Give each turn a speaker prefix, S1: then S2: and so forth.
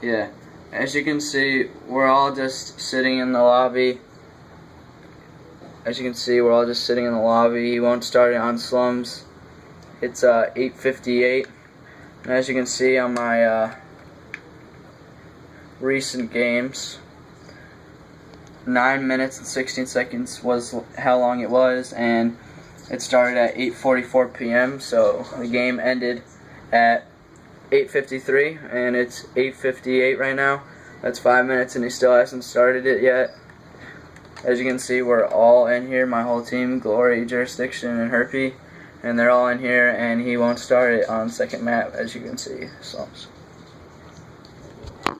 S1: Yeah, as you can see, we're all just sitting in the lobby. As you can see, we're all just sitting in the lobby. He won't start it on Slums. It's 8:58, and as you can see on my recent games, 9 minutes and 16 seconds was how long it was, and it started at 8:44 p.m. So the game ended at 8:53, and it's 8:58 right now. That's 5 minutes, and he still hasn't started it yet. As you can see, we're all in here, my whole team, Glory, Jurisdiction, and Herpy, and they're all in here, and he won't start it on second map, as you can see. So